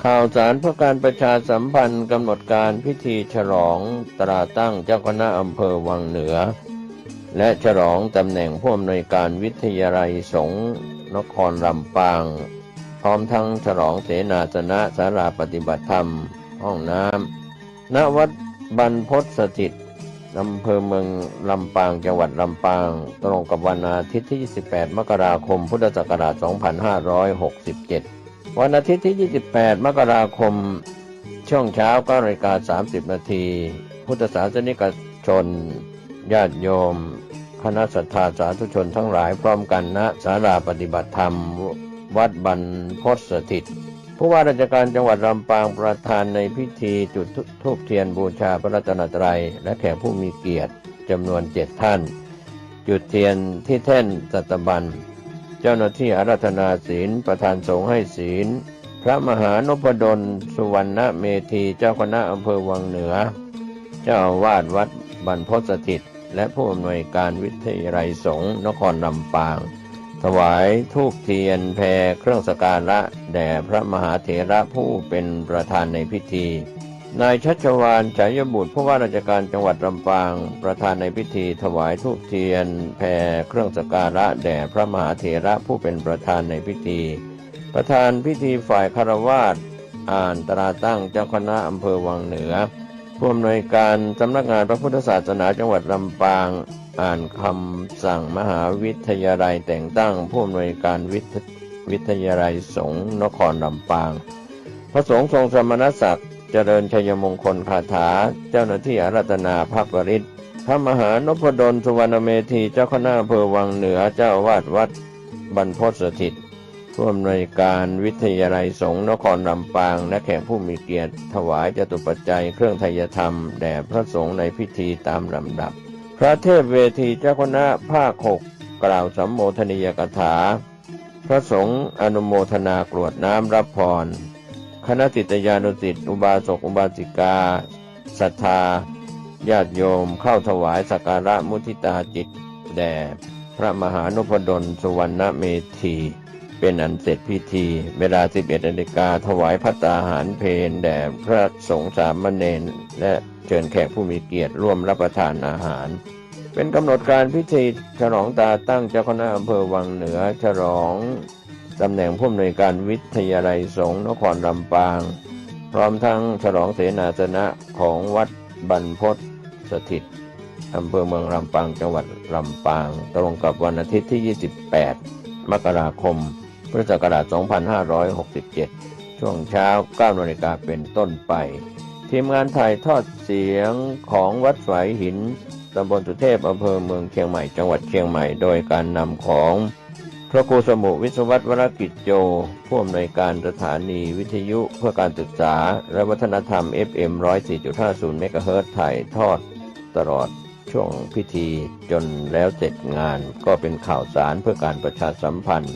ข่าวสารเพื่อการประชาสัมพันธ์กำหนดการพิธีฉลองตราตั้งเจ้าคณะอำเภอวังเหนือและฉลองตำแหน่งผู้อำนวยการวิทยาลัยสงฆ์นครลำปางพร้อมทั้งฉลองเสนาสนะศาลาปฏิบัติธรรมห้องน้ำณวัดบรรพตสถิตอำเภอเมืองลำปางจังหวัดลำปางตรงกับวันอาทิตย์ที่28มกราคมพุทธศักราช2567วันอาทิตย์ที่28มกราคมช่วงเช้า9:30 นาทีพุทธศาสนิกชนญาติโยมคณะศรัทธาสาธุชนทั้งหลายพร้อมกันณศาลาปฏิบัติธรรมวัดบรรพตสถิตผู้ว่าราชการจังหวัดลำปางประธานในพิธีจุดธูปเทียนบูชาพระรัตนตรัยและแขกผู้มีเกียรติจำนวน7 ท่านจุดเทียนที่แท่นสัตบัญเจ้าหน้าที่อาราธนาศีลประธานสงฆ์ให้ศีลพระมหานพดลสุวรรณเมธีเจ้าคณะอำเภอวังเหนือเจ้าอาวาสวัดบรรพตสถิตและผู้อำนวยการวิทยาลัยสงฆ์นครลำปางถวายธูปเทียนแพเครื่องสักการะแด่พระมหาเถระผู้เป็นประธานในพิธีนายชัชวาลฉายบุตรผู้ว่าราชการจังหวัดลำปางประธานในพิธีถวายธูปเทียนแพเครื่องสักการะแด่พระมหาเถระผู้เป็นประธานในพิธีประธานพิธีฝ่ายคฤหัสถ์อ่านตราตั้งเจ้าคณะอำเภอวังเหนือผู้อำนวยการสำนักงานพระพุทธศาสนาจังหวัดลำปางอ่านคำสั่งมหาวิทยาลัยแต่งตั้งผู้อำนวยการวิทยาลัยสงฆ์นครลำปางพระสงฆ์ทรงสมณศักดิ์เจริญชัยมงคลคาถาเจ้าหน้าที่อาราธนาพระปริตพระมหานพดลสุวรรณเมธีเจ้าคณะอำเภอวังเหนือเจ้าอาวาสวัดบรรพตสถิตผู้อำนวยการวิทยาลัยสงฆ์นครลำปางและแขกผู้มีเกียรติถวายจตุปัจจัยเครื่องไทยธรรมแด่พระสงฆ์ในพิธีตามลำดับพระเทพเวทีเจ้าคณะภาค6กล่าวสัมโมทนียกถาพระสงฆ์อนุโมทนากรวดน้ำรับพรคณะศิษยานุศิษย์อุบาสกอุบาสิกาศรัทธาญาติโยมเข้าถวายสักการะมุทิตาจิตแด่พระมหานพดลสุวรรณเมธีเป็นอันเสร็จพิธีเวลา 11 นาฬิกาถวายภัตตาหารเพลแด่พระสงฆ์สามเณรและเชิญแขกผู้มีเกียรติร่วมรับประทานอาหารเป็นกำหนดการพิธีฉลองตราตั้งเจ้าคณะอำเภอวังเหนือฉลองตำแหน่งผู้อำนวยการวิทยาลัยสงฆ์นครลำปางพร้อมทั้งฉลองเสนาสนะของวัดบรรพตสถิตอำเภอเมืองลำปางจังหวัดลำปางตรงกับวันอาทิตย์ที่28มกราคมพุทธศักราช2567ช่วงเช้า 9 นาฬิกาเป็นต้นไปทีมงานถ่ายทอดเสียงของวัดฝายหินตำบลสุเทพอำเภอเมืองเชียงใหม่จังหวัดเชียงใหม่โดยการนำของพระครูสมุวิศวัตรวรกิจโยผู้อำนวยการสถานีวิทยุเพื่อการศึกษาและวัฒนธรรม FM 104.50 เมกะเฮิรตซ์ถ่ายทอดตลอดช่วงพิธีจนแล้วเสร็จงานก็เป็นข่าวสารเพื่อการประชาสัมพันธ์